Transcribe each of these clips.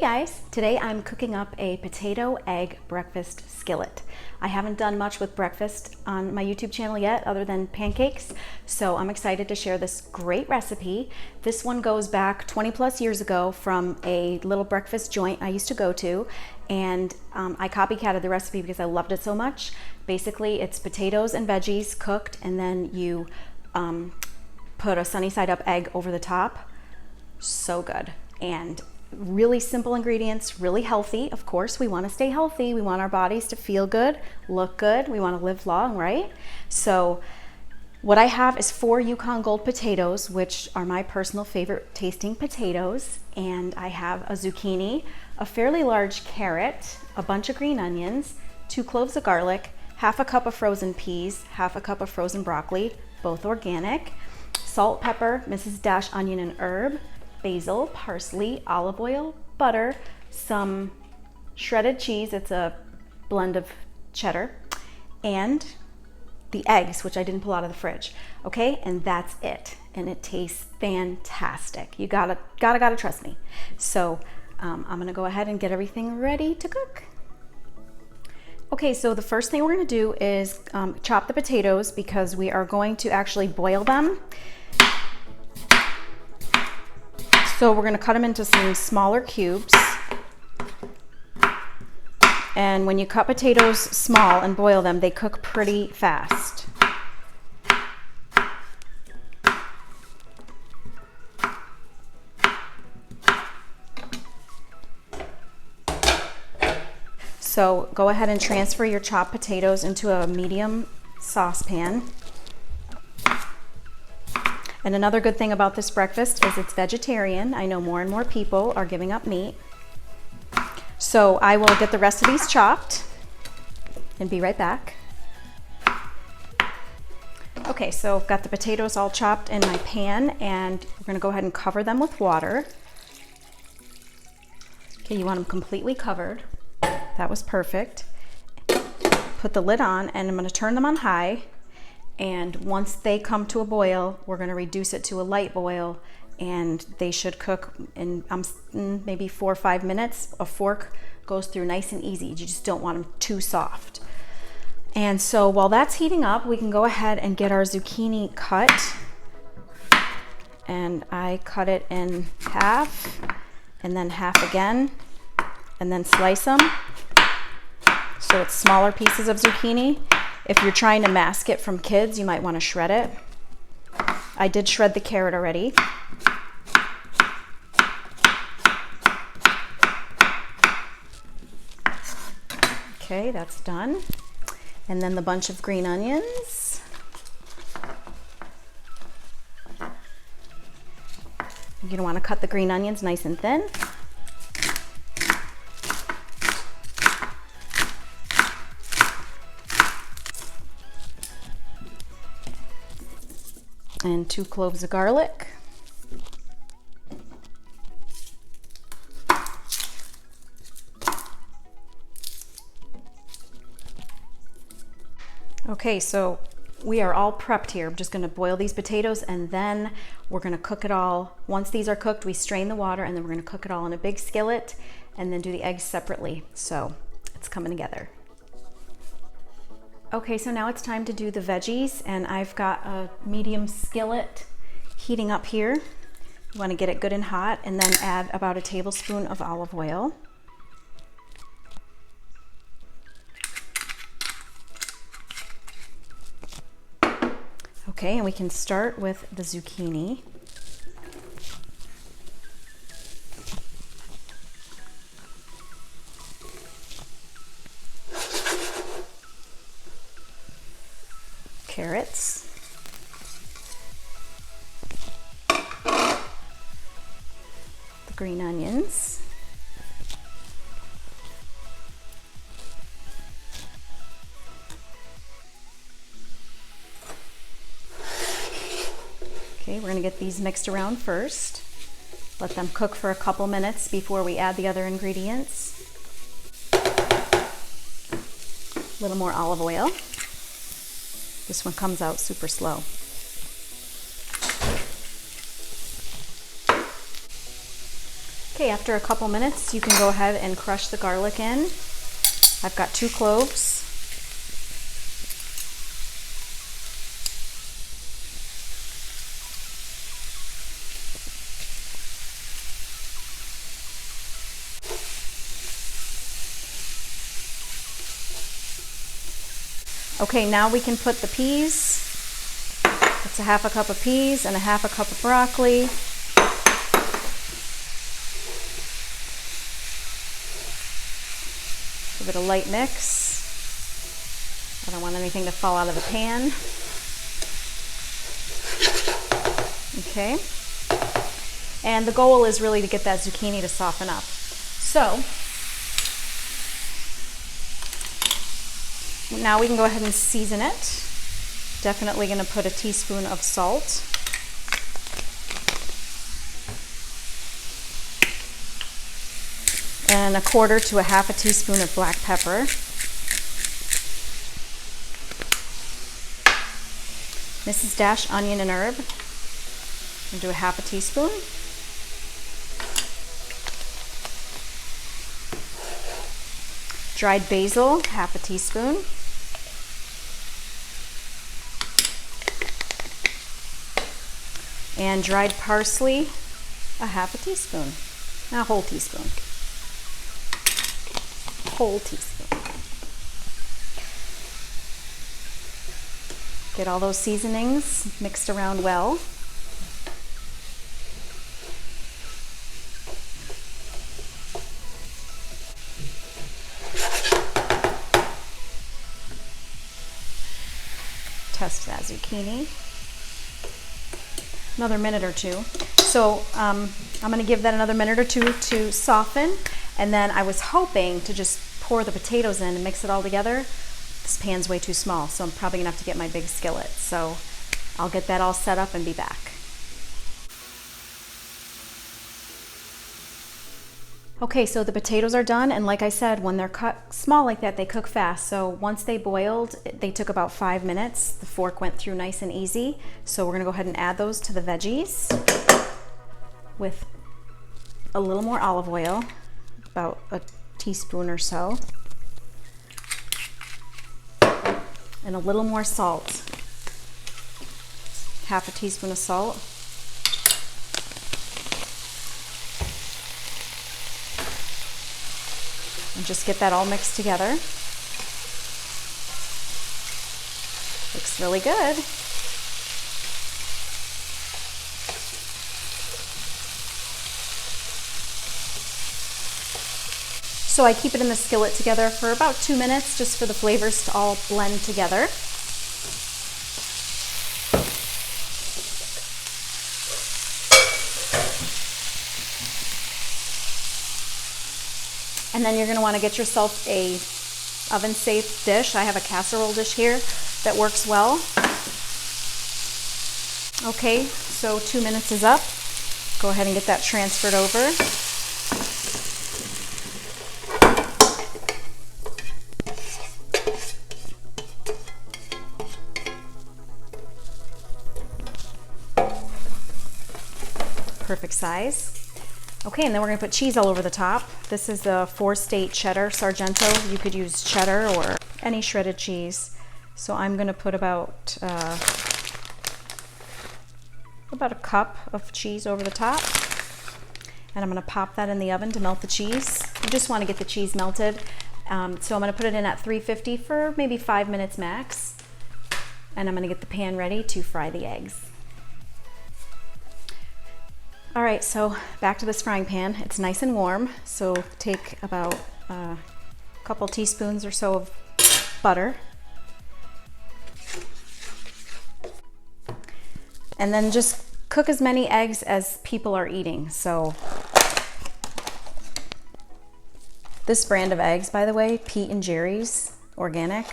guys, today I'm cooking up a potato egg breakfast skillet. I haven't done much with breakfast on my YouTube channel yet other than pancakes, so I'm excited to share this great recipe. This one goes back 20 plus years ago from a little breakfast joint I used to go to, and I copycatted the recipe because I loved it so much. Basically, it's potatoes and veggies cooked, and then you put a sunny side up egg over the top. So good. And really simple ingredients, really healthy. Of course, we want to stay healthy. We want our bodies to feel good, look good. We want to live long, right? So what I have is 4 Yukon Gold potatoes, which are my personal favorite tasting potatoes. And I have a zucchini, a fairly large carrot, a bunch of green onions, 2 cloves of garlic, half a cup of frozen peas, half a cup of frozen broccoli, both organic, salt, pepper, Mrs. Dash onion and herb, basil, parsley, olive oil, butter, some shredded cheese, it's a blend of cheddar, and the eggs, which I didn't pull out of the fridge. Okay, and that's it. And it tastes fantastic. You gotta trust me. So I'm gonna go ahead and get everything ready to cook. Okay, so the first thing we're gonna do is chop the potatoes because we are going to actually boil them. So we're going to cut them into some smaller cubes. And when you cut potatoes small and boil them, they cook pretty fast. So go ahead and transfer your chopped potatoes into a medium saucepan. And another good thing about this breakfast is it's vegetarian. I know more and more people are giving up meat. So I will get the rest of these chopped and be right back. Okay, so I've got the potatoes all chopped in my pan, and we're gonna go ahead and cover them with water. Okay, you want them completely covered. That was perfect. Put the lid on, and I'm gonna turn them on high. And once they come to a boil, we're going to reduce it to a light boil, and they should cook in maybe 4 or 5 minutes. A fork goes through nice and easy. You just don't want them too soft. And so while that's heating up, we can go ahead and get our zucchini cut. And I cut it in half, and then half again, and then slice them. So it's smaller pieces of zucchini. If you're trying to mask it from kids, you might want to shred it. I did shred the carrot already. Okay, that's done. And then the bunch of green onions. You're going to want to cut the green onions nice and thin. And 2 cloves of garlic. Okay, so we are all prepped here. I'm just going to boil these potatoes, and then we're going to cook it all. Once these are cooked, we strain the water, and then we're going to cook it all in a big skillet and then do the eggs separately. So it's coming together. Okay, so now it's time to do the veggies, and I've got a medium skillet heating up here. You want to get it good and hot, and then add about a tablespoon of olive oil. Okay, and we can start with the zucchini. Carrots, the green onions, okay, we're going to get these mixed around first. Let them cook for a couple minutes before we add the other ingredients. A little more olive oil. This one comes out super slow. Okay, after a couple minutes, you can go ahead and crush the garlic in. I've got 2 cloves. Okay, now we can put the peas. It's a half a cup of peas and a half a cup of broccoli. Give it a light mix. I don't want anything to fall out of the pan. Okay. And the goal is really to get that zucchini to soften up. So, now we can go ahead and season it. Definitely going to put a teaspoon of salt. And a quarter to a half a teaspoon of black pepper. Mrs. Dash onion and herb. I'll do a half a teaspoon. Dried basil, half a teaspoon. And dried parsley, a half a teaspoon. A whole teaspoon. Whole teaspoon. Get all those seasonings mixed around well. Test that zucchini. Another minute or two. So I'm going to give that another minute or two to soften, and then I was hoping to just pour the potatoes in and mix it all together. This pan's way too small, so I'm probably going to have to get my big skillet. So I'll get that all set up and be back. Okay, so the potatoes are done, and like I said, when they're cut small like that, they cook fast. So once they boiled, they took about 5 minutes. The fork went through nice and easy. So we're gonna go ahead and add those to the veggies with a little more olive oil, about a teaspoon or so, and a little more salt, half a teaspoon of salt. And just get that all mixed together. Looks really good. So I keep it in the skillet together for about 2 minutes, just for the flavors to all blend together. And then you're going to want to get yourself a oven-safe dish. I have a casserole dish here that works well. Okay, so 2 minutes is up. Go ahead and get that transferred over. Perfect size. Okay, and then we're going to put cheese all over the top. This is the 4-state cheddar Sargento. You could use cheddar or any shredded cheese. So I'm going to put about a cup of cheese over the top. And I'm going to pop that in the oven to melt the cheese. You just want to get the cheese melted. So I'm going to put it in at 350 for maybe 5 minutes max. And I'm going to get the pan ready to fry the eggs. All right, so back to this frying pan. It's nice and warm, so take about a couple teaspoons or so of butter. And then just cook as many eggs as people are eating. So this brand of eggs, by the way, Pete and Jerry's organic,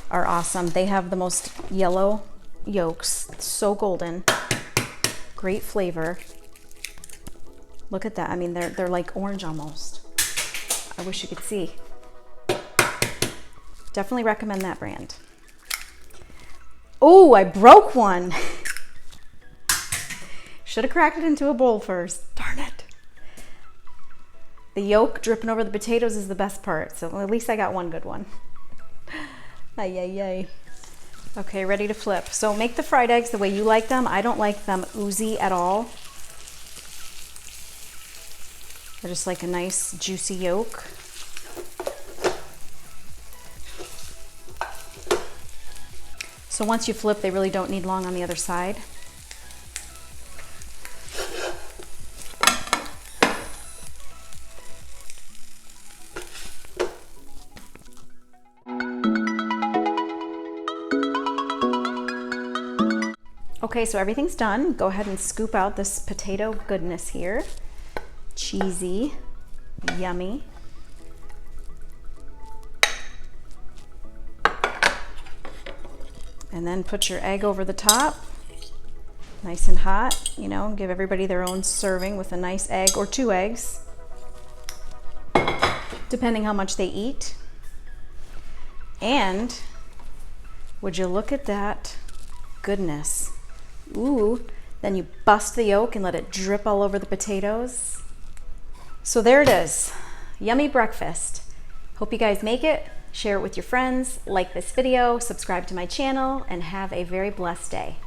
are awesome. They have the most yellow yolks, so golden, great flavor. Look at that. I mean, they're like orange almost. I wish you could see. Definitely recommend that brand. Oh, I broke one. Should have cracked it into a bowl first. Darn it. The yolk dripping over the potatoes is the best part, so at least I got one good one. Ay, ay, ay. Okay, ready to flip. So make the fried eggs the way you like them. I don't like them oozy at all. I just like a nice juicy yolk. So once you flip, they really don't need long on the other side. Okay, so everything's done. Go ahead and scoop out this potato goodness here. Cheesy, yummy. And then put your egg over the top, nice and hot, you know, give everybody their own serving with a nice egg or 2 eggs, depending how much they eat. And would you look at that goodness? Ooh, then you bust the yolk and let it drip all over the potatoes. So there it is, yummy breakfast. Hope you guys make it, share it with your friends, like this video, subscribe to my channel, and have a very blessed day.